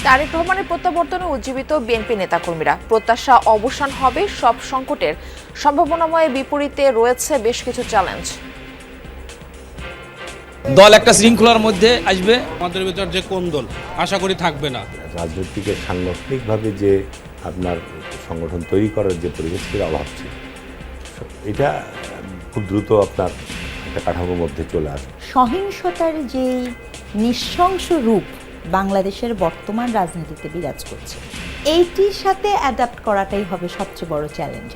তারেক রহমানের প্রত্যাবর্তনে উজ্জীবিত বিএনপি নেতাকর্মীরা। প্রত্যাশা অবসান হবে সব সংকটের, সম্ভাবনাময় বিপরীতে রয়েছে বেশ কিছু চ্যালেঞ্জ। দল একটা শৃঙ্খলার মধ্যে আসবে। আমাদের ভিতর যে কোন্দল আশা করি থাকবে না। রাজনৈতিক সাংগঠনিকভাবে যে আপনার সংগঠন তৈরি করার যে পরিবেশের অভাব ছিল, এটা খুব দ্রুত আপনার একটা কাঠামোর মধ্যে চলে আসবে। সহিংসতার যেই নৃশংস রূপ বাংলাদেশের বর্তমান রাজনীতিতে বিরাজ করছে, এইটির সাথে অ্যাডাপ্ট করাটাই হবে সবচেয়ে বড় চ্যালেঞ্জ।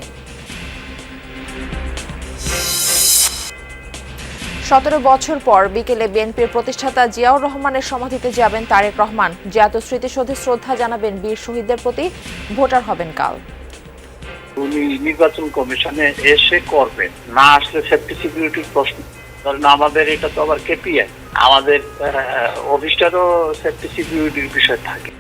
17 বছর পর বিকেলে বিএনপির প্রতিষ্ঠাতা জিয়াউর রহমানের সমাধিতে যাবেন তারেক রহমান। জাতীয় স্মৃতিসৌধে শ্রদ্ধা জানাবেন বীর শহীদদের প্রতি। ভোটার হবেন কাল। উনি নির্বাচন কমিশনে এসে করবেন, না আসলে সেফটি সিকিউরিটির প্রশ্ন। কারণ আমাদের এটা তো আবার কেপিআই, আমাদের অফিসটারও সেফটি সিকিউরিটির বিষয় থাকে।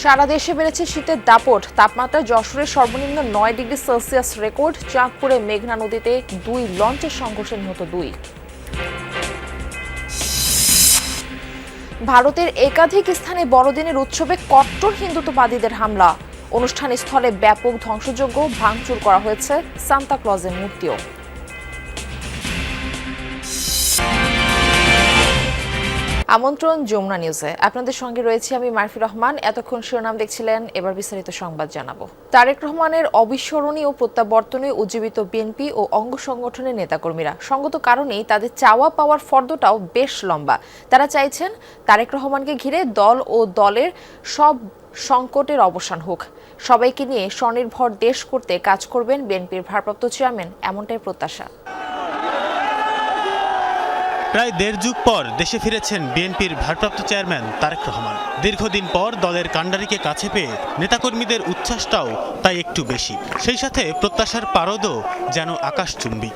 সারা দেশে বেড়েছে শীতের দাপট। তাপমাত্রা যশোরের সর্বনিম্ন 9 ডিগ্রি সেলসিয়াস রেকর্ড। চাঁদপুরে মেঘনা নদীতে 2 লঞ্চের সংঘর্ষে নিহত 2। ভারতের একাধিক স্থানে বড়দিনের উৎসবে কট্টর হিন্দুত্ববাদীদের হামলা। অনুষ্ঠান স্থলে ব্যাপক ধ্বংসযজ্ঞ, ভাঙচুর করা হয়েছে সান্তা ক্লজের মূর্তিও। আমন্ত্রণ যমুনা নিউজে, আপনাদের সঙ্গে রয়েছি আমি মারফি রহমান। এতক্ষণ শিরোনাম দেখছিলেন, এবার বিস্তারিত সংবাদ জানাবো। তারেক রহমানের অবিস্মরণীয় প্রত্যাবর্তনে উজ্জীবিত বিএনপি ও অঙ্গ সংগঠনের নেতাকর্মীরা। সঙ্গত কারণেই তাদের চাওয়া পাওয়ার ফর্দটাও বেশ লম্বা। তারা চাইছেন তারেক রহমানকে ঘিরে দল ও দলের সব সংকটের অবসান হোক। সবাইকে নিয়ে স্বনির্ভর দেশ করতে কাজ করবেন বিএনপির ভারপ্রাপ্ত চেয়ারম্যান, এমনটাই প্রত্যাশা। প্রায় দেড় যুগ পর দেশে ফিরেছেন বিএনপির ভারপ্রাপ্ত চেয়ারম্যান তারেক রহমান। দীর্ঘদিন পর দলের কাণ্ডারিকে কাছে পেয়ে নেতাকর্মীদের উচ্ছ্বাসটাও তাই একটু বেশি। সেই সাথে প্রত্যাশার পারদও যেন আকাশচুম্বী।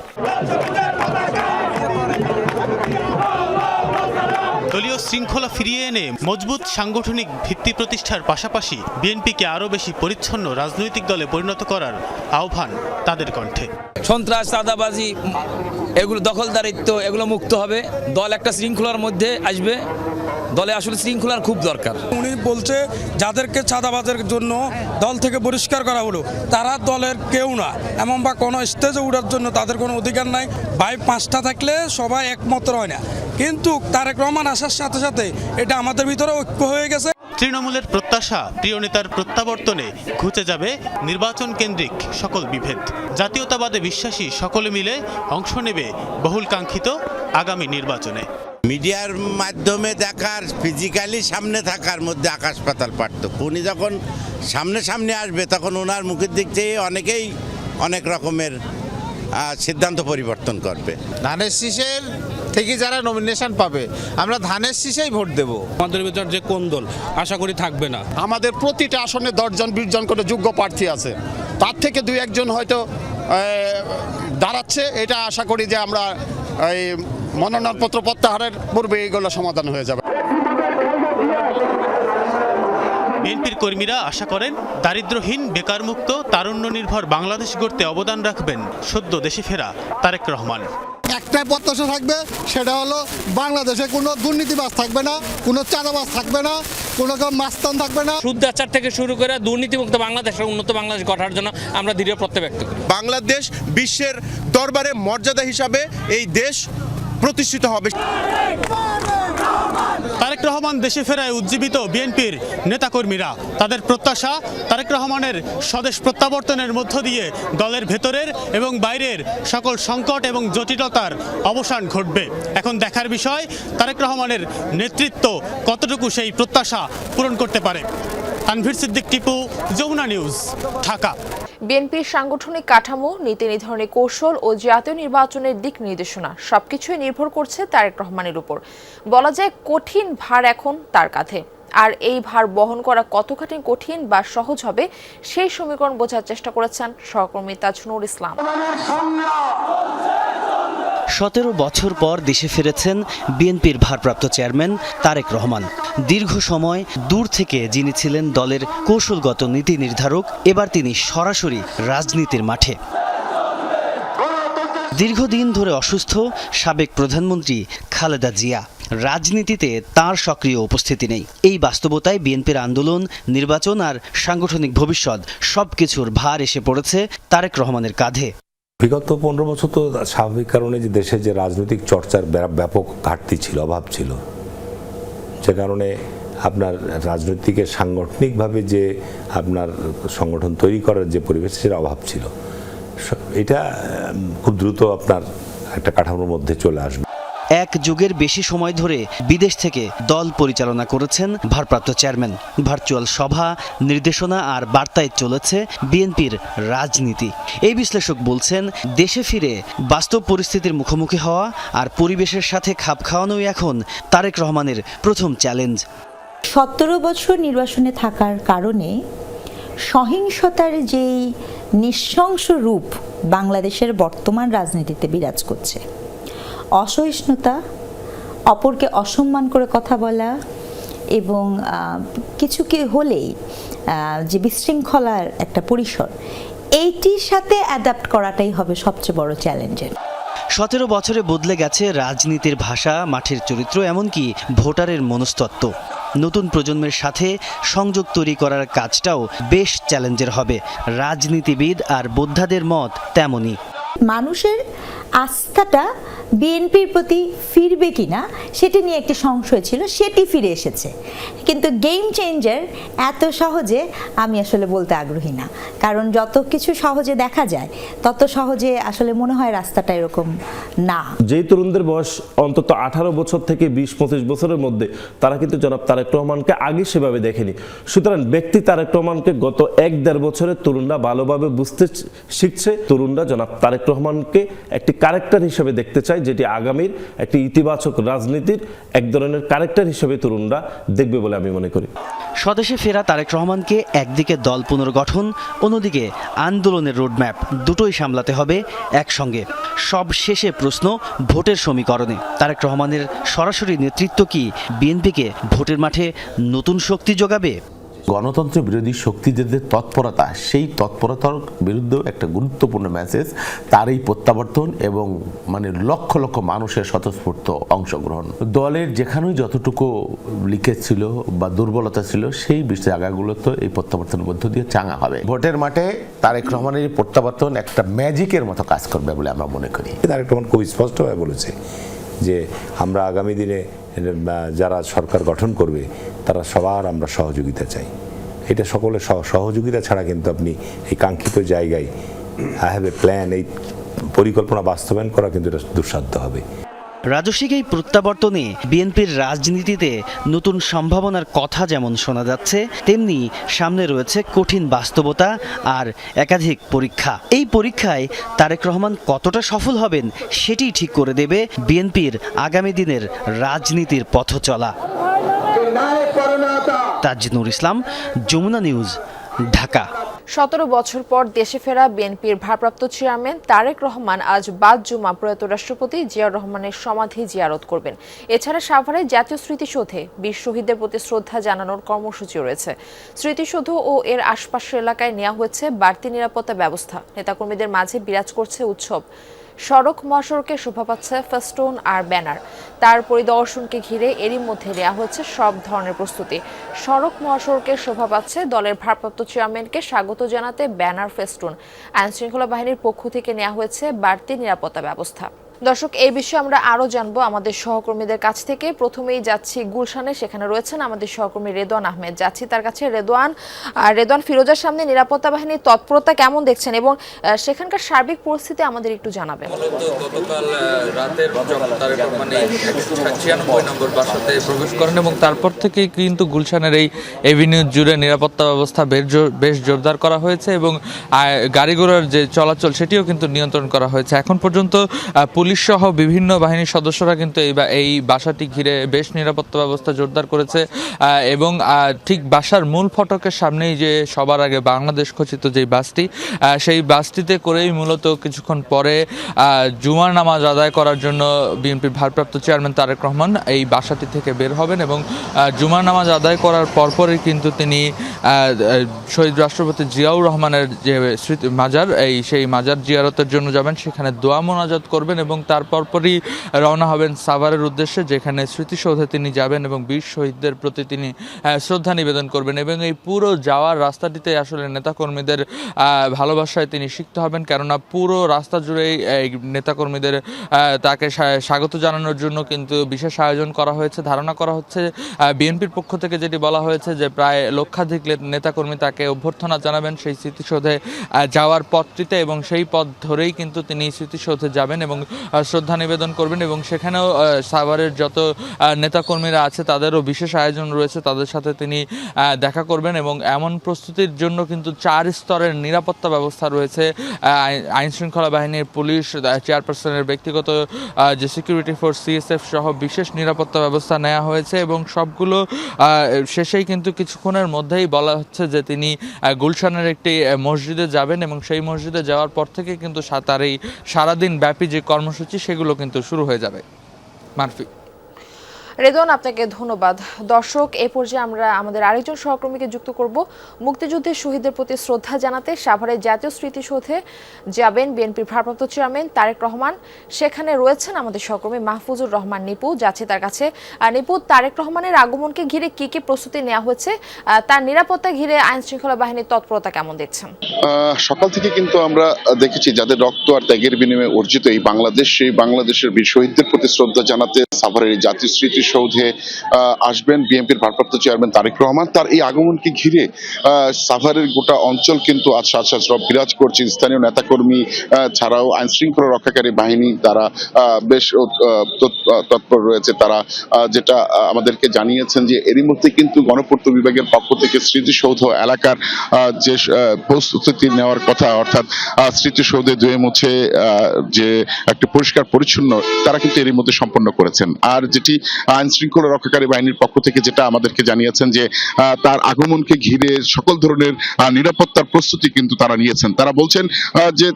দলীয় শৃঙ্খলা ফিরিয়ে এনে মজবুত সাংগঠনিক ভিত্তি প্রতিষ্ঠার পাশাপাশি বিএনপিকে আরও বেশি পরিচ্ছন্ন রাজনৈতিক দলে পরিণত করার আহ্বান তাদের কণ্ঠে। সন্ত্রাস, চাঁদাবাজি, এগুলো দখলদারিত্ব, এগুলো মুক্ত হবে। দল একটা শৃঙ্খলার মধ্যে আসবে। দলে আসলে শৃঙ্খলার খুব দরকার। উনি বলছে যাদেরকে চাঁদাবাজের জন্য দল থেকে বহিষ্কার করা হলো, তারা দলের কেউ না, এমন বা কোনো স্টেজে ওঠার জন্য তাদের কোনো অধিকার নাই। ভাই 5টা থাকলে সবাই একমত হয় না, কিন্তু তারেক রহমান আসার সাথে সাথে এটা আমাদের ভিতরে ঐক্য হয়ে গেছে। তৃণমূলের প্রত্যাশা, প্রিয় নেতার প্রত্যাবর্তনে ঘুচে যাবে নির্বাচন কেন্দ্রিক সকল বিভেদ। জাতীয়তাবাদে বিশ্বাসী সকলে মিলে অংশ নেবে বহুল কাঙ্ক্ষিত আগামী নির্বাচনে। মিডিয়ার মাধ্যমে দেখার, ফিজিক্যালি সামনে থাকার মধ্যে আকাশ পাতাল পার্থক্য। উনি যখন সামনে আসবে তখন ওনার মুখের দিক থেকে অনেকেই অনেক রকমের সিদ্ধান্ত পরিবর্তন করবে। ধানের শীষের থেকে যারা নমিনেশন পাবে, আমরা ধানের শীষেই ভোট দেব। আমাদের ভিতর যে কোন্দল আশা করি থাকবে না। আমাদের প্রতিটা আসনে 10 জন 20 জন করে যোগ্য প্রার্থী আছে, তার থেকে 2-1 জন হয়তো দাঁড়াচ্ছে। এটা আশা করি যে আমরা এই মনোনয়নপত্র প্রত্যাহারের পূর্বে এইগুলো সমাধান হয়ে যাবে। বিএনপির কর্মীরা আশা করেন দারিদ্র্যহীন, বেকারমুক্ত, তারুণ্য নির্ভর বাংলাদেশ গড়তে অবদান রাখবেন সদ্য দেশে ফেরা তারেক রহমান। একটাই প্রত্যাশা থাকবে, সেটা হলো বাংলাদেশে কোনো দুর্নীতিবাজ থাকবে না, কোনো চাঁদাবাজ থাকবে না, কোনো মাস্তান থাকবে না। সুদ্ধাচার থেকে শুরু করে দুর্নীতিমুক্ত বাংলাদেশের উন্নত বাংলাদেশ গড়ার জন্য আমরা দৃঢ় প্রত্যয় ব্যক্ত করি। বাংলাদেশ বিশ্বের দরবারে মর্যাদা হিসাবে এই দেশ প্রতিষ্ঠিত হবে। তারেক রহমান দেশে ফেরায় উজ্জীবিত বিএনপির নেতাকর্মীরা। তাদের প্রত্যাশা তারেক রহমানের স্বদেশ প্রত্যাবর্তনের মধ্য দিয়ে দলের ভেতরের এবং বাইরের সকল সংকট এবং জটিলতার অবসান ঘটবে। এখন দেখার বিষয় তারেক রহমানের নেতৃত্ব কতটুকু সেই প্রত্যাশা পূরণ করতে পারে। তানভীর সিদ্দিক, টিপু, যমুনা নিউজ, ঢাকা। বিএনপির সাংগঠনিক কাঠামো, নীতি নির্ধারণী কৌশল ও জাতীয় নির্বাচনের দিক নির্দেশনা সবকিছুই নির্ভর করছে তারেক রহমানের উপর। বলা যায় কঠিন ভার এখন তার কাঁধে। আর এই ভার বহন করা কতখানি কঠিন বা সহজ হবে সেই সমীকরণ বোঝার চেষ্টা করেছেন সহকর্মী তাজনুর ইসলাম। 17 বছর পর দেশে ফিরেছেন বিএনপির ভারপ্রাপ্ত চেয়ারম্যান তারেক রহমান। দীর্ঘ সময় দূর থেকে যিনি ছিলেন দলের কৌশলগত নীতি নির্ধারক, এবার তিনি সরাসরি রাজনীতির মাঠে। দীর্ঘদিন ধরে অসুস্থ সাবেক প্রধানমন্ত্রী খালেদা জিয়া রাজনীতিতে তার সক্রিয় উপস্থিতি নেই। এই বাস্তবতায় বিএনপির আন্দোলন, নির্বাচন আর সাংগঠনিক ভবিষ্যৎ সবকিছুর ভার এসে পড়েছে তারেক রহমানের কাঁধে। বিগত 15 বছর তো স্বাভাবিক কারণে যে দেশে যে রাজনৈতিক চর্চার ব্যাপক ঘাটতি ছিল, অভাব ছিল, যে কারণে আপনার রাজনৈতিকের সাংগঠনিকভাবে যে আপনার সংগঠন তৈরি করার যে পরিবেশ, সেটা অভাব ছিল। এটা খুব দ্রুত আপনার একটা কাঠামোর মধ্যে চলে আসবে। এক যুগের বেশি সময় ধরে বিদেশ থেকে দল পরিচালনা করেছেন ভারপ্রাপ্ত চেয়ারম্যান। ভার্চুয়াল সভা, নির্দেশনা আর বার্তায় চলেছে বিএনপির রাজনীতি। এই বিশ্লেষক বলছেন, দেশে ফিরে বাস্তব পরিস্থিতির মুখোমুখি হওয়া আর পরিবেশের সাথে খাপ খাওয়ানোই এখন তারেক রহমানের প্রথম চ্যালেঞ্জ। 17 বছর নির্বাসনে থাকার কারণে সহিংসতার যেই নৃশংস রূপ বাংলাদেশের বর্তমান রাজনীতিতে বিরাজ করছে, অসহিষ্ণুতা, অপরকে অসম্মান করে কথা বলা এবং কিছু কি হলেই যে বিশৃঙ্খলার একটা পরিসর, এইটির সাথে অ্যাডাপ্ট করাটাই হবে সবচেয়ে বড় চ্যালেঞ্জের। 17 বছরে বদলে গেছে রাজনীতির ভাষা, মাঠের চরিত্র, এমনকি ভোটারের মনস্তত্ত্ব। নতুন প্রজন্মের সাথে সংযোগ তৈরি করার কাজটাও বেশ চ্যালেঞ্জের হবে। রাজনীতিবিদ আর বোদ্ধাদের মত তেমনই। মানুষের আস্থাটা বিএনপির প্রতি ফিরবে কিনা সেটি নিয়ে একটি সংশয় ছিল, সেটি ফিরে এসেছে। কিন্তু গেম চেঞ্জার এত সহজে আমি আসলে বলতে আগ্রহী না, কারণ যত কিছু সহজে দেখা যায় তত সহজে আসলে মনে হয় রাস্তাটা এরকম না। যেই তরুণদের বয়স অন্তত 18 বছর থেকে 20-25 বছরের মধ্যে, তারা কিন্তু জনাব তারেক রহমানকে আগে সেভাবে দেখেনি। সুতরাং ব্যক্তি তারেক রহমানকে গত 1-1.5 বছরে তরুণরা ভালোভাবে বুঝতে শিখছে। তরুণরা জনাব তারেক রহমানকে একটি ক্যারেক্টার হিসেবে দেখতে চায়, যেটি আগামীর একটি ইতিবাচক রাজনীতির এক ধরনের ক্যারেক্টার হিসেবে তরুণরা দেখবে বলে আমি মনে করি। স্বদেশে ফেরা তারেক রহমানকে একদিকে দল পুনর্গঠন, অন্যদিকে আন্দোলনের রোডম্যাপ, দুটোই সামলাতে হবে একসঙ্গে। সব শেষে প্রশ্ন ভোটের সমীকরণে। তারেক রহমানের সরাসরি নেতৃত্ব কি বিএনপিকে ভোটের মাঠে নতুন শক্তি যোগাবে? গণতন্ত্র বিরোধী শক্তিদের তৎপরতা, সেই তৎপরতার বিরুদ্ধে একটা গুরুত্বপূর্ণ মেসেজ তার এই প্রত্যাবর্তন এবং লক্ষ লক্ষ মানুষের স্বতঃস্ফূর্ত অংশগ্রহণ। দলের যেখানেই যতটুকু লিকেজ ছিল বা দুর্বলতা ছিল, সেই জায়গাগুলো তো এই প্রত্যাবর্তনের মধ্য দিয়ে চাঙা হবে। ভোটের মাঠে তারেক রহমানের প্রত্যাবর্তন একটা ম্যাজিকের মতো কাজ করবে বলে আমরা মনে করি। তারেক রহমান খুব স্পষ্টভাবে বলেছে যে আমরা আগামী দিনে যারা সরকার গঠন করবে তারা সবার আমরা সহযোগিতা চাই। এটা সকলের সহযোগিতা ছাড়া কিন্তু আপনি এই কাঙ্ক্ষিত জায়গায় আই হ্যাভ এ প্ল্যান, এই পরিকল্পনা বাস্তবায়ন করা কিন্তু এটা দুঃসাধ্য হবে। রাজস্বিক এই প্রত্যাবর্তনে বিএনপির রাজনীতিতে নতুন সম্ভাবনার কথা যেমন শোনা যাচ্ছে, তেমনি সামনে রয়েছে কঠিন বাস্তবতা আর একাধিক পরীক্ষা। এই পরীক্ষায় তারেক রহমান কতটা সফল হবেন সেটি ঠিক করে দেবে বিএনপির আগামী দিনের রাজনীতির পথ চলা। তাজনুর ইসলাম, যমুনা নিউজ, ঢাকা। 17 বছর পর দেশে ফেরা বিএনপির ভারপ্রাপ্ত চেয়ারম্যান তারেক রহমান আজ বাদ জুমা প্রয়াত রাষ্ট্রপতি জিয়াউর রহমানের সমাধি জিয়ারত করবেন। এছাড়া সাভারের জাতীয় স্মৃতিসৌধে বীর শহীদদের প্রতি শ্রদ্ধা জানানোর কর্মসূচি রয়েছে। স্মৃতিসৌধ ও এর আশপাশের এলাকায় নেওয়া হয়েছে বাড়তি নিরাপত্তা ব্যবস্থা। নেতাকর্মীদের মাঝে বিরাজ করছে উৎসব। সড়ক মহাসড়কে শোভা পাচ্ছে ফেস্টুন আর ব্যানার। তার পরিদর্শনকে ঘিরে এরই মধ্যে নেওয়া হচ্ছে সব ধরনের প্রস্তুতি। সড়ক মহাসড়কে শোভা পাচ্ছে দলের ভারপ্রাপ্ত চেয়ারম্যানকে স্বাগত জানাতে ব্যানার, ফেস্টুন। আইনশৃঙ্খলা বাহিনীর পক্ষ থেকে নেওয়া হয়েছে বাড়তি নিরাপত্তা ব্যবস্থা। দর্শক, এই বিষয়ে আমরা আরো জানবো আমাদের সহকর্মীদের কাছ থেকে। প্রথমেই যাচ্ছি গুলশানে, সেখানে রয়েছেন আমাদের সহকর্মী রেদওয়ান আহমেদ। যাচ্ছি তার কাছে। রেদওয়ান, ফিরোজার সামনে নিরাপত্তা বাহিনীর তৎপরতা কেমন দেখছেন এবং সেখানকার সার্বিক পরিস্থিতি আমাদের একটু জানাবেন। গতকাল রাতের তারেক রহমান 96 নম্বর বাসাতে প্রবেশ করেন এবং তারপর থেকেই কিন্তু গুলশানের এই এভিনিউ জুড়ে নিরাপত্তা ব্যবস্থা বেশ জোরদার করা হয়েছে এবং গাড়ি ঘোড়ার যে চলাচল সেটিও কিন্তু নিয়ন্ত্রণ করা হয়েছে। এখন পর্যন্ত পুলিশ সহ বিভিন্ন বাহিনীর সদস্যরা কিন্তু এই বাসাটি ঘিরে বেশ নিরাপত্তা ব্যবস্থা জোরদার করেছে এবং ঠিক বাসার মূল ফটকের সামনেই যে সবার আগে বাংলাদেশ খচিত যে বাসটি, সেই বাসটিতে করেই মূলত কিছুক্ষণ পরে জুমার নামাজ আদায় করার জন্য বিএনপির ভারপ্রাপ্ত চেয়ারম্যান তারেক রহমান এই বাসাটি থেকে বের হবেন এবং জুমার নামাজ আদায় করার পরপরই কিন্তু তিনি শহীদ রাষ্ট্রপতি জিয়াউর রহমানের যে স্মৃতি মাজার, সেই মাজার জিয়ারতের জন্য যাবেন। সেখানে দোয়া মোনাজাত করবেন এবং এবং তার পরপরই রওনা হবেন সাভারের উদ্দেশ্যে, যেখানে স্মৃতিসৌধে তিনি যাবেন এবং বীর শহীদদের প্রতি তিনি শ্রদ্ধা নিবেদন করবেন। এবং এই পুরো যাওয়ার রাস্তাটিতে আসলে নেতাকর্মীদের ভালোবাসায় তিনি সিক্ত হবেন, কেননা পুরো রাস্তা জুড়েই নেতাকর্মীদের তাকে স্বাগত জানানোর জন্য কিন্তু বিশেষ আয়োজন করা হয়েছে। ধারণা করা হচ্ছে বিএনপির পক্ষ থেকে যেটি বলা হয়েছে যে প্রায় লক্ষাধিক নেতাকর্মী তাকে অভ্যর্থনা জানাবেন সেই স্মৃতিসৌধে যাওয়ার পথটিতে, এবং সেই পথ ধরেই কিন্তু তিনি স্মৃতিসৌধে যাবেন এবং শ্রদ্ধা নিবেদন করবেন। এবং সেখানেও সাভারের যত নেতাকর্মীরা আছে তাদেরও বিশেষ আয়োজন রয়েছে, তাদের সাথে তিনি দেখা করবেন। এবং এমন প্রস্তুতির জন্য কিন্তু 4 স্তরের নিরাপত্তা ব্যবস্থা রয়েছে। আইনশৃঙ্খলা বাহিনীর পুলিশ, চেয়ারপারসনের ব্যক্তিগত যে সিকিউরিটি ফোর্স CSF সহ বিশেষ নিরাপত্তা ব্যবস্থা নেওয়া হয়েছে। এবং সবগুলো শেষেই কিন্তু কিছুক্ষণের মধ্যেই বলা হচ্ছে যে তিনি গুলশানের একটি মসজিদে যাবেন এবং সেই মসজিদে যাওয়ার পর থেকে কিন্তু তার এই সারাদিন ব্যাপী যে কর্মসূচি সেগুলো কিন্তু শুরু হয়ে যাবে। মারফি। রেদওয়ান, আপনাকে ধন্যবাদ। দর্শক, এ পর্যায়ে আমরা আমাদের আরেকজন সহকর্মীকে যুক্ত করব। মুক্তিযুদ্ধের শহীদদের প্রতি শ্রদ্ধা জানাতে সাভারের জাতীয় স্মৃতিসৌধে যাবেন বিএনপির ভারপ্রাপ্ত চেয়ারম্যান তারেক রহমান। সেখানে রয়েছেন আমাদের সহকর্মী মাহফুজুর রহমান নিপু, যাচ্ছে তার কাছে। নিপু, তারেক রহমানের আগমনকে ঘিরে কি কি প্রস্তুতি নেওয়া হয়েছে, তার নিরাপত্তা ঘিরে আইন শৃঙ্খলা বাহিনীর তৎপরতা কেমন দেখছেন? সকাল থেকে কিন্তু আমরা দেখেছি যাদের রক্ত আর ত্যাগের বিনিময়ে অর্জিত এই বাংলাদেশ, সেই বাংলাদেশের বীর শহীদদের প্রতি শ্রদ্ধা জানাতে সাভারের জাতীয় স্মৃতিসৌধে আসবেন বিএনপির ভারপ্রাপ্ত চেয়ারম্যান তারেক রহমান। তার এই আগমনকে ঘিরে সাভারের গোটা অঞ্চল কিন্তু আজ সাজ রব বিরাজ করছে। স্থানীয় নেতাকর্মী ছাড়াও আইন শৃঙ্খলা রক্ষাকারী বাহিনী তারা বেশ তৎপর রয়েছে। তারা যেটা আমাদেরকে জানিয়েছেন যে এরই মধ্যে কিন্তু গণপূর্ত বিভাগের পক্ষ থেকে স্মৃতিসৌধ এলাকার যে প্রস্তুতি নেওয়ার কথা, অর্থাৎ স্মৃতিসৌধে ধুয়ে মুছে যে একটা পরিষ্কার পরিচ্ছন্ন, তারা কিন্তু এরই মধ্যে সম্পন্ন করেছেন। আর যেটি আইন শৃঙ্খলা রক্ষাকারী বাহিনীর পক্ষ থেকে যেটা আমাদেরকে জানিয়েছেন যে তার আগমনকে ঘিরে সকল ধরনের নিরাপত্তার প্রস্তুতি কিন্তু তারা নিয়েছেন। তারা বলছেন যে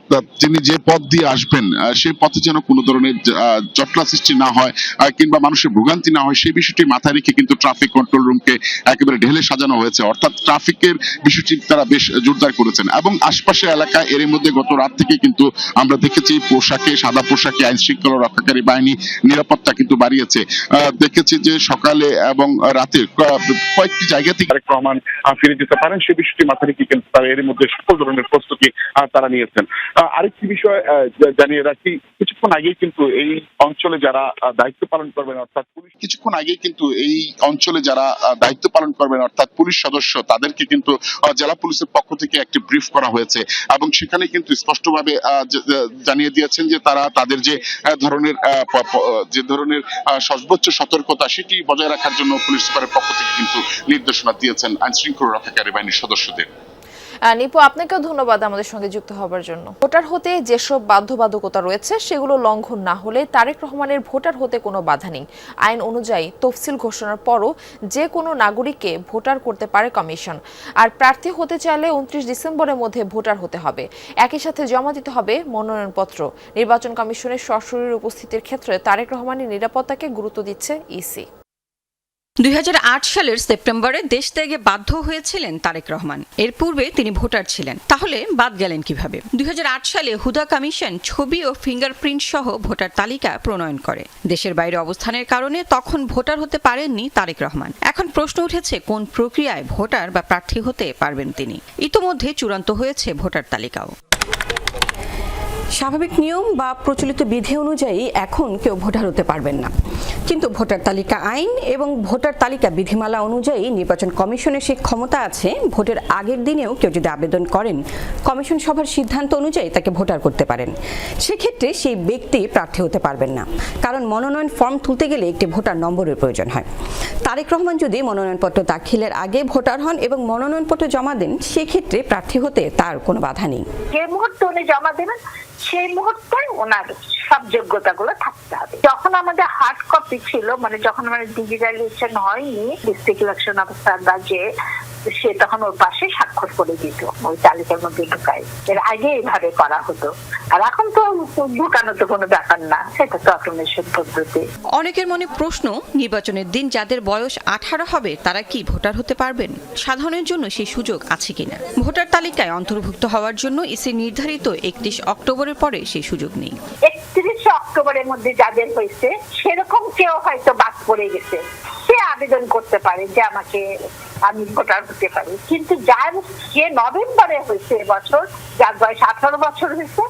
তিনি যে পথ দিয়ে আসবেন সেই পথে যেন কোনো ধরনের জটলা সৃষ্টি না হয় কিংবা মানুষের ভোগান্তি না হয়, সেই বিষয়টি মাথায় রেখে কিন্তু ট্রাফিক কন্ট্রোল রুমকে একেবারে ঢেলে সাজানো হয়েছে। অর্থাৎ ট্রাফিকের বিষয়টি তারা বেশ জোরদার করেছেন। এবং আশপাশের এলাকায় এর মধ্যে গত রাত থেকে কিন্তু আমরা দেখেছি পোশাকে, সাদা পোশাকে আইন শৃঙ্খলা রক্ষাকারী বাহিনী নিরাপত্তা কিন্তু বাড়িয়েছে। দেখেছি যে সকালে এবং রাতে কয়েকটি জায়গা থেকে তারেক রহমান ফিরে যেতে পারেন সেই বিষয়টি মাথায় রেখে কিন্তু তারা এর মধ্যে সকল ধরনের প্রস্তুতি তারা নিয়েছেন। আরেকটি বিষয় জানিয়ে রাখি, কিছুক্ষণ আগেই কিন্তু এই অঞ্চলে যারা দায়িত্ব পালন করবেন অর্থাৎ পুলিশ, কিছুক্ষণ আগেই কিন্তু এই অঞ্চলে যারা দায়িত্ব পালন করবেন অর্থাৎ পুলিশ সদস্য, তাদেরকে কিন্তু জেলা পুলিশের পক্ষ থেকে একটি ব্রিফ করা হয়েছে। এবং সেখানে কিন্তু স্পষ্টভাবে জানিয়ে দিয়েছেন যে তারা তাদের যে ধরনের সর্বোচ্চ সতর্কতা সেটি বজায় রাখার জন্য পুলিশ সুপারের পক্ষ থেকে কিন্তু নির্দেশনা দিয়েছেন আইন শৃঙ্খলা রক্ষাকারী বাহিনীর সদস্যদের। নিপু, আপনাকেও ধন্যবাদ আমাদের সঙ্গে যুক্ত হবার জন্য। ভোটার হতে যেসব বাধ্যবাধকতা রয়েছে সেগুলো লঙ্ঘন না হলে তারেক রহমানের ভোটার হতে কোনো বাধা নেই। আইন অনুযায়ী তফসিল ঘোষণার পরও যে কোনো নাগরিককে ভোটার করতে পারে কমিশন। আর প্রার্থী হতে চাইলে 29 ডিসেম্বরের মধ্যে ভোটার হতে হবে। একই সাথে জমা দিতে হবে মনোনয়নপত্র। নির্বাচন কমিশনের সশরীর উপস্থিতির ক্ষেত্রে তারেক রহমানের নিরাপত্তাকে গুরুত্ব দিচ্ছে ইসি। 2008 সালের সেপ্টেম্বরে দেশ ত্যাগে বাধ্য হয়েছিলেন তারেক রহমান। এর পূর্বে তিনি ভোটার ছিলেন, তাহলে বাদ গেলেন কিভাবে? 2008 সালে হুদা কমিশন ছবি ও ফিঙ্গারপ্রিন্ট সহ ভোটার তালিকা প্রণয়ন করে। দেশের বাইরে অবস্থানের কারণে তখন ভোটার হতে পারেননি তারেক রহমান। এখন প্রশ্ন উঠেছে কোন প্রক্রিয়ায় ভোটার বা প্রার্থী হতে পারবেন তিনি। ইতোমধ্যে চূড়ান্ত হয়েছে ভোটার তালিকাও। স্বাভাবিক নিয়ম বা প্রচলিত বিধি অনুযায়ী এখন কেউ ভোটার হতে পারবেন না, কিন্তু ভোটার তালিকা আইন এবং ভোটার তালিকা বিধিমালা অনুযায়ী নির্বাচন কমিশনের সেই ক্ষমতা আছে ভোটের আগের দিনেও কেউ যদি আবেদন করেন কমিশন সভার সিদ্ধান্ত অনুযায়ী তাকে ভোটার করতে পারেন। সেক্ষেত্রে সেই ব্যক্তি প্রার্থী হতে পারবেন না, কারণ মনোনয়ন ফর্ম তুলতে গেলে একটি ভোটার নম্বরের প্রয়োজন হয়। তারেক রহমান যদি মনোনয়নপত্র দাখিলের আগে ভোটার হন এবং মনোনয়নপত্র জমা দেন, সেক্ষেত্রে প্রার্থী হতে তার কোনো বাধা নেই। যে মুহূর্তে উনি জমা দেবেন সেই মুহূর্তে ওনার সব যোগ্যতাগুলো থাকতে হবে। যখন আমাদের হার্ড কপি ছিল, মানে যখন আমাদের ডিজিটালাইজেশন হয়নি, ডিস্ট্রিক্ট ইলেকশন অফিসার বা যে সে তখন ওর পাশে স্বাক্ষর করে দিত ওই তালিকার মধ্যে ঢুকাই। এর আগে এইভাবে করা হতো, আর এখন তো ঢুকানো তো কোনো ব্যাপার না, সেটা তো অটোমেশন পদ্ধতি। অনেকের মনে প্রশ্ন, নির্বাচনের দিন যাদের বয়স 18 হবে তারা কি ভোটার হতে পারবেন? সাধারণের জন্য সেই সুযোগ আছে কিনা? ভোটার তালিকায় অন্তর্ভুক্ত হওয়ার জন্য ইসি নির্ধারিত 31 অক্টোবরের পরে সেই সুযোগ নেই। 31 অক্টোবরের মধ্যে যাদের হয়েছে সেরকম কেউ হয়তো বাদ পড়ে গেছে, সে আবেদন করতে পারে যে আমি ভোটার হতে পারি। কিন্তু যে নভেম্বরে হয়েছে এবছর, যার বয়স 18 বছর হয়েছে,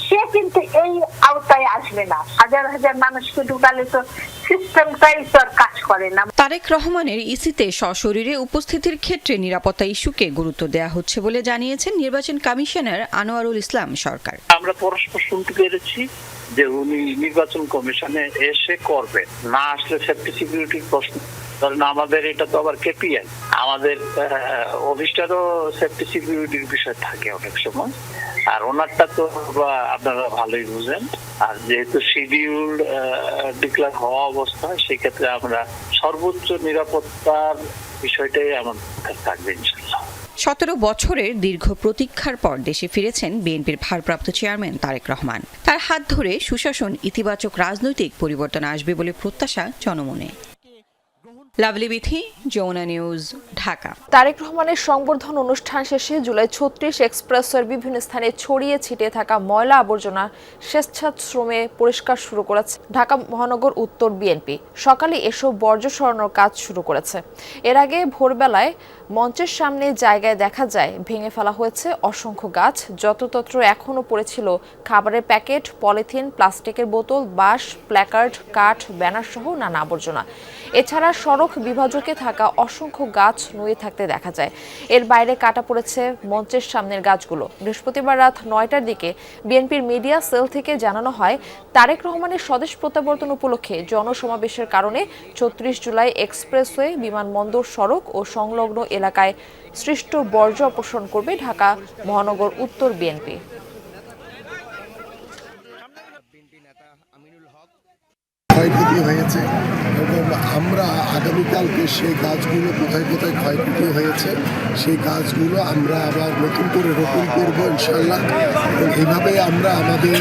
সে কিন্তু এই আওতায় আসবে না। হাজার হাজার মানুষকে ঢুকালে তো সিস্টেমটাই তো আর কাজ করে না। তারেক রহমানের ইসিতে সশরীরে উপস্থিতির ক্ষেত্রে নিরাপত্তা ইস্যুকে গুরুত্ব দেওয়া হচ্ছে বলে জানিয়েছেন নির্বাচন কমিশনার আনোয়ারুল ইসলাম সরকার। আমরা পরস্পর শুনতে পেরেছি যে উনি নির্বাচন কমিশনে এসে করবেন, না আসলে সেফটি সিকিউরিটির প্রশ্ন। কারণ আমাদের এটা তো আবার কেপিআই, আমাদের অফিসটারও সেফটি সিকিউরিটির বিষয় থাকে অনেক সময়, আর ওনারটা তো আপনারা ভালোই বুঝেন। আর যেহেতু শিডিউল ডিক্লেয়ার হওয়া অবস্থা, সেক্ষেত্রে আমরা সর্বোচ্চ নিরাপত্তার বিষয়টাই আমাদের থাকবে ইনশাল্লাহ। 17 বছরের দীর্ঘ প্রতীক্ষার পর দেশে ফিরেছেন বিএনপির ভারপ্রাপ্ত চেয়ারম্যান তারেক রহমান। তার হাত ধরে সুশাসন, ইতিবাচক রাজনৈতিক পরিবর্তন আসবে বলে প্রত্যাশা জনমনে। Lovely Bithi, Jamuna news, Dhaka. তারেক রহমানের সংবর্ধন অনুষ্ঠান শেষে জুলাই 36 এক্সপ্রেসওয়ের বিভিন্ন স্থানে ছড়িয়ে ছিটিয়ে থাকা ময়লা আবর্জনা স্বেচ্ছাশ্রমে পরিষ্কার শুরু করেছে ঢাকা মহানগর উত্তর বিএনপি। সকালে এসব বর্জ্য সরানোর কাজ শুরু করেছে। এর আগে ভোরবেলায় মঞ্চের সামনে জায়গায় দেখা যায় ভেঙে ফেলা হয়েছে অসংখ্য গাছ। যত্রতত্র এখনও পড়েছিল খাবারের প্যাকেট, পলিথিন, প্লাস্টিকের বোতল, বাঁশ, প্ল্যাকার্ড, কাঠ, ব্যানার সহ নানা আবর্জনা। এছাড়া সড়ক বিভাজকে থাকা অসংখ্য গাছ নুয়ে থাকতে দেখা যায়। এর বাইরে কাটা পড়েছে মঞ্চের সামনের গাছগুলো। বৃহস্পতিবার রাত 9টার দিকে বিএনপির মিডিয়া সেল থেকে জানানো হয়, তারেক রহমানের স্বদেশ প্রত্যাবর্তন উপলক্ষে জনসমাবেশের কারণে 36 জুলাই এক্সপ্রেসওয়ে, বিমানবন্দর সড়ক ও সংলগ্ন এলাকায় সৃষ্ট বর্জ্য অপসারণ করবে ঢাকা মহানগর উত্তর বিএনপি। ক্ষয়ক্ষতি হয়েছে এবং আমরা আগামীকালকে সেই গাছগুলো কোথায় কোথায় ক্ষয়ক্ষতি হয়েছে সেই গাছগুলো আমরা আবার নতুন করে রোপণ করবো ইনশাল্লাহ। এবং এইভাবে আমরা আমাদের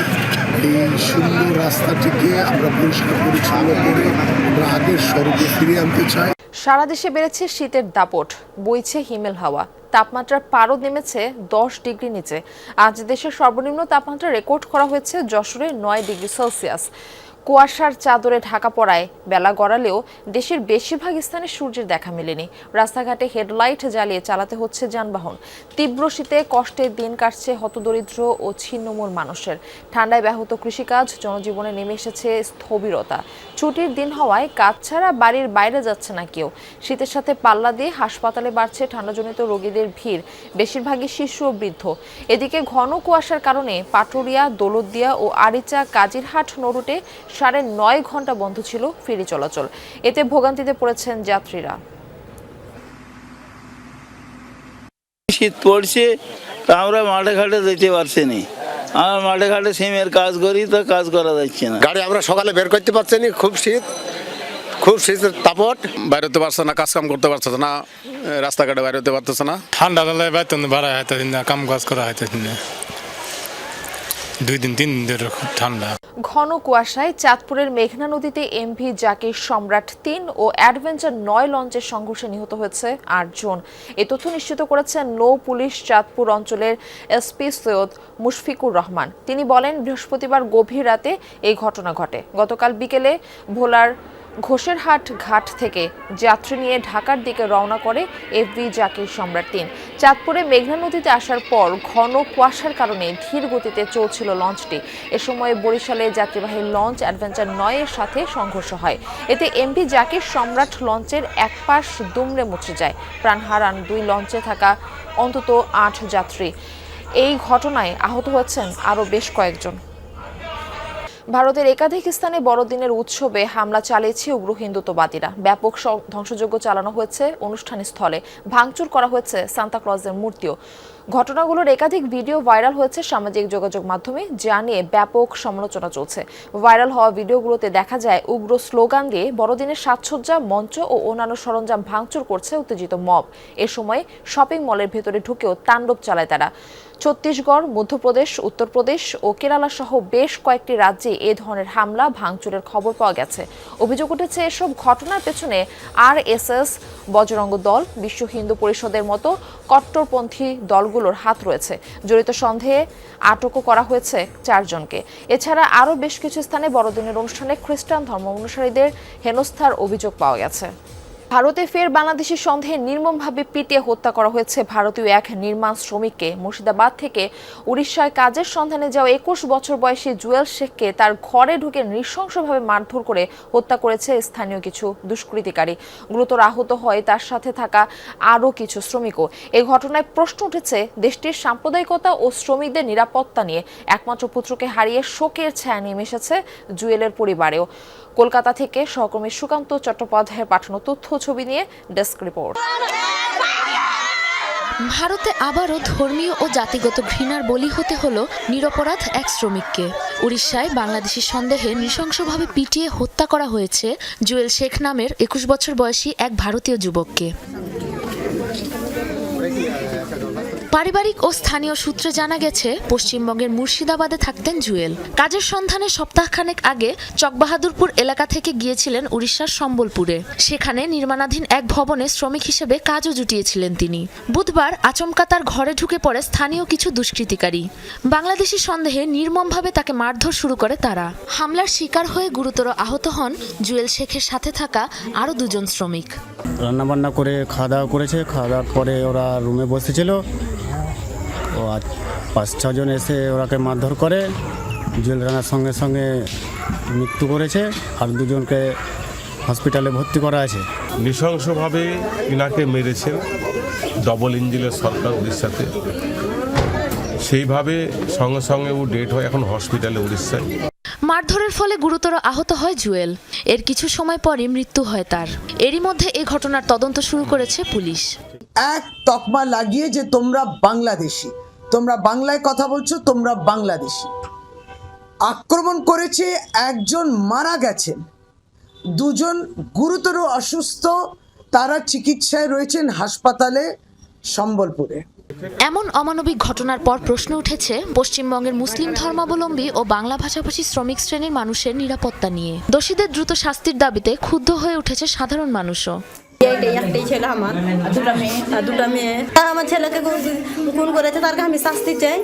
এই সুন্দর রাস্তাটিকে আমরা পরিষ্কার পরিচ্ছন্ন করে আমরা আগের স্বরূপে ফিরিয়ে আনতে চাই। সারা দেশে বেড়েছে শীতের দাপট, বইছে হিমেল হাওয়া। তাপমাত্রার পারদ নেমেছে 10 ডিগ্রি নিচে। আজ দেশের সর্বনিম্ন তাপমাত্রা রেকর্ড করা হয়েছে যশোরে 9 ডিগ্রি সেলসিয়াস। কুয়াশার চাদরে ঢাকা পড়ায় বেলা গড়ালেও দেশের বেশিরভাগ স্থানে সূর্যের দেখা মেলেনি। রাস্তাঘাটে হেডলাইট জ্বালিয়ে চালাতে হচ্ছে যানবাহন। তীব্র শীতে কষ্টের দিন কাটছে হতদরিদ্র ও ছিন্নমূল মানুষের। ঠান্ডায় ব্যাহত কৃষিকাজ, জনজীবনে নেমে এসেছে স্থবিরতা। ছুটির দিন হওয়ায় কাজ ছাড়া বাড়ির বাইরে যাচ্ছে না কেউ। শীতের সাথে পাল্লা দিয়ে হাসপাতালে বাড়ছে ঠান্ডাজনিত রোগীদের ভিড়, বেশিরভাগই শিশু ও বৃদ্ধ। এদিকে ঘন কুয়াশার কারণে পাটুরিয়া, দৌলতদিয়া ও আরিচা কাজিরহাট নরুটে 9.5 ঘন্টা বন্ধ ছিল ফেরি চলাচল। এতে ভোগান্তিতে পড়েছেন যাত্রীরা। শীত পড়ছে, তা আমরা মাঠে ঘাটে যেতে পারছি না। আমরা মাঠে ঘাটে সিমের কাজ করি, তো কাজ করা যাচ্ছে না। গাড়ি আমরা সকালে বের করতে পারছি না, খুব শীতের তাপট, বাইরে পারছে না, কাজ কাম করতে পারছে না, রাস্তাঘাটে বাইরে হতে পারতেছে না। ঠান্ডা বেলায় বেতন বাড়া হইতে না, কাম কাজ করা হইতে না। 2 দিন 3 দিন ধরে খুব ঠান্ডা। ঘন কুয়াশায় চাঁদপুরের মেঘনা নদীতে এমভি জাকির সম্রাট 3 ও অ্যাডভেঞ্চার 9 লঞ্চের সংঘর্ষে নিহত হয়েছে 8 জন। এ তথ্য নিশ্চিত করেছেন নৌ পুলিশ চাঁদপুর অঞ্চলের এসপি সৈয়দ মুশফিকুর রহমান। তিনি বলেন, বৃহস্পতিবার গভীর রাতে এই ঘটনা ঘটে। গতকাল বিকেলে ভোলার ঘোষেরহাট ঘাট থেকে যাত্রী নিয়ে ঢাকার দিকে রওনা করে এফবি জাকির সম্রাট 3। চাঁদপুরে মেঘনা নদীতে আসার পর ঘন কুয়াশার কারণে ধীর গতিতে চলছিল লঞ্চটি। এ সময় বরিশালে যাত্রীবাহী লঞ্চ অ্যাডভেঞ্চার 9 এর সাথে সংঘর্ষ হয়। এতে এমভি জাকির সম্রাট লঞ্চের এক পাশ দুমড়ে মুচড়ে যায়। প্রাণ হারান 2 লঞ্চে থাকা অন্তত 8 যাত্রী। এই ঘটনায় আহত হয়েছেন আরও বেশ কয়েকজন। ভারতের একাধিক স্থানে বড়দিনের উৎসবে হামলা চালিয়েছে উগ্র হিন্দুত্ববাদীরা। ব্যাপক ধ্বংসযজ্ঞ চালানো হয়েছে অনুষ্ঠান স্থলে, ভাঙচুর করা হয়েছে সান্তা ক্লজের মূর্তিও। ঘটনাগুলোর একাধিক ভিডিও ভাইরাল হয়েছে সামাজিক যোগাযোগ মাধ্যমে, যা নিয়ে ব্যাপক সমালোচনা চলছে। ভাইরাল হওয়া ভিডিওগুলোতে দেখা যায় উগ্র স্লোগান দিয়ে বড়দিনের সাজসজ্জা, মঞ্চ ও অন্যান্য সরঞ্জাম ভাঙচুর করছে উত্তেজিত মব। এ সময় শপিং মলের ভেতরে ঢুকেও তাণ্ডব চালায় তারা। ছত্তিশগড়, মধ্যপ্রদেশ, উত্তরপ্রদেশ ও কেরালা সহ বেশ কয়েকটি রাজ্যে এ ধরনের হামলা ভাঙচুরের খবর পাওয়া গেছে। অভিযোগ উঠেছে এসব ঘটনার পেছনে RSS, বজরঙ্গ দল, বিশ্ব হিন্দু পরিষদের মতো কট্টরপন্থী দলগুলো সংস্থাগুলোর হাত রয়েছে। জড়িত সন্দেহে আটকও করা হয়েছে 4 জনকে। এছাড়া আরও বেশ কিছু স্থানে বড়দিনের অনুষ্ঠানে খ্রিস্টান ধর্ম অনুসারীদের হেনস্থার অভিযোগ পাওয়া গেছে। ভারতে ফের বাংলাদেশি সন্দেহে নির্মমভাবে পিটিয়ে হত্যা করা হয়েছে ভারতীয় এক নির্মাণ শ্রমিককে। মুর্শিদাবাদ থেকে উড়িষ্যায় কাজের সন্ধানে যাওয়া 21 বছর বয়সী জুয়েল শেখকে তার ঘরে ঢুকে নৃশংসভাবে মারধর করে হত্যা করেছে স্থানীয় কিছু দুষ্কৃতিকারী। গুরুতর আহত হয় তার সাথে থাকা আরও কিছু শ্রমিকও। এই ঘটনায় প্রশ্ন উঠেছে দেশটির সাম্প্রদায়িকতা ও শ্রমিকদের নিরাপত্তা নিয়ে। একমাত্র পুত্রকে হারিয়ে শোকের ছায়া নেমে এসেছে জুয়েলের পরিবারেও। কলকাতা থেকে সহকর্মী সুকান্ত চট্টোপাধ্যায়ের পাঠানো তথ্য ছবি নিয়ে ডেস্ক রিপোর্ট। ভারতে আবারও ধর্মীয় ও জাতিগত ঘৃণার বলি হতে হলো নিরপরাধ এক শ্রমিককে। উড়িষ্যায় বাংলাদেশি সন্দেহে নৃশংসভাবে পিটিয়ে হত্যা করা হয়েছে জুয়েল শেখ নামের 21 বছর বয়সী এক ভারতীয় যুবককে। পারিবারিক ও স্থানীয় সূত্রে জানা গেছে পশ্চিমবঙ্গের মুর্শিদাবাদে থাকতেন জুয়েল। কাজের সন্ধানে সপ্তাহখানেক আগে চকবাহাদুরপুর এলাকা থেকে গিয়েছিলেন উড়িষ্যার সম্বলপুরে। সেখানে নির্মাণাধীন এক ভবনে শ্রমিক হিসেবে কাজও জুটিয়েছিলেন তিনি। বুধবার আচমকা তার ঘরে ঢুকে পড়ে স্থানীয় কিছু দুষ্কৃতিকারী। বাংলাদেশি সন্দেহে নির্মমভাবে তাকে মারধর শুরু করে তারা। হামলার শিকার হয়ে গুরুতর আহত হন জুয়েল শেখের সাথে থাকা আরও 2 জন শ্রমিক। রান্নাবান্না করে খাওয়া দাওয়া করেছে। খাওয়া দাওয়ার পরে ওরা রুমে বসেছিল। ও 5-6 জন এসে ওরাকে মারধর করে। জুয়েল রানার সঙ্গে সঙ্গে মৃত্যু করেছে, আর 2 জনকে হসপিটালে ভর্তি করা আছে। নৃশংসভাবে ইনাকে মেরেছেন ডবল ইঞ্জিনের সরকার উড়িষ্যাতে। সেইভাবে সঙ্গে সঙ্গে ও ডেট হয় এখন হসপিটালে উড়িষ্যায়। মারধরের ফলে গুরুতর আহত হয় জুয়েল। এর কিছু সময় পরই মৃত্যু হয় তার। এরই মধ্যে এই ঘটনার তদন্ত শুরু করেছে পুলিশ। এক তকমা লাগিয়ে যে তোমরা বাংলাদেশি, তোমরা বাংলায় কথা বলছো, তোমরা বাংলাদেশি। আক্রমণ করেছে, 1 জন মারা গেছেন, 2 জন গুরুতর অসুস্থ, তারা চিকিৎসায় রয়েছেন হাসপাতালে সম্বলপুরে। এমন অমানবিক ঘটনার পর প্রশ্ন উঠেছে পশ্চিমবঙ্গের মুসলিম ধর্মাবলম্বী ও বাংলা ভাষাভাষী শ্রমিক শ্রেণীর মানুষের নিরাপত্তা নিয়ে। দোষীদের দ্রুত শাস্তির দাবিতে ক্ষুব্ধ হয়ে উঠেছে সাধারণ মানুষও। একটাই ছেলে আমার, 2টা মেয়ে। তারা আমার ছেলেকে খুন করেছে, তার আমি শাস্তি চাই।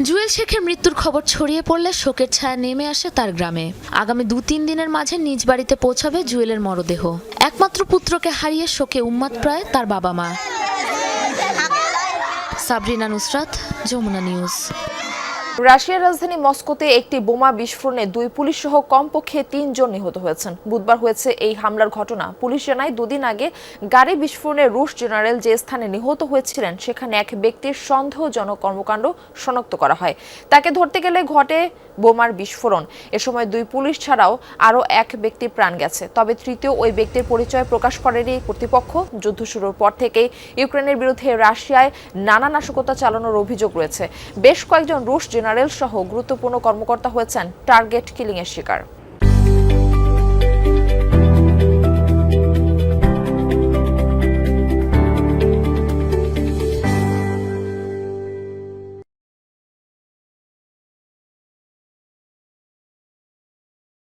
জুয়েল শেখের মৃত্যুর খবর ছড়িয়ে পড়লে শোকের ছায়া নেমে আসে তার গ্রামে। আগামী 2-3 দিনের মাঝে নিজ বাড়িতে পৌঁছাবে জুয়েলের মরদেহ। একমাত্র পুত্রকে হারিয়ে শোকে উন্মাদ প্রায় তার বাবা মা। সাবরিনা নুসরাত, যমুনা নিউজ। রাশিয়ার রাজধানী মস্কোতে একটি বোমা বিস্ফোরণে 2 পুলিশ সহ কমপক্ষে 3 জন নিহত হয়েছেন। বুধবার হয়েছে এই হামলার ঘটনা। পুলিশ জানায় 2 দিন আগে গাড়ি বিস্ফোরণে রুশ জেনারেল যে স্থানে নিহত হয়েছিলেন সেখানে এক ব্যক্তির সন্দেহজনক কর্মকাণ্ড শনাক্ত করা হয়। তাকে ধরতে গেলে ঘটে বোমার বিস্ফোরণ। এ সময় 2 পুলিশ ছাড়াও আরও 1 ব্যক্তির প্রাণ গেছে। তবে তৃতীয় ওই ব্যক্তির পরিচয় প্রকাশ করেনি কর্তৃপক্ষ। যুদ্ধ শুরুর পর থেকেই ইউক্রেনের বিরুদ্ধে রাশিয়ায় নানা নাশকতা চালানোর অভিযোগ রয়েছে। বেশ কয়েকজন রুশ জেনারেল সহ গুরুত্বপূর্ণ কর্মকর্তা হয়েছেন টার্গেট কিলিংয়ের শিকার।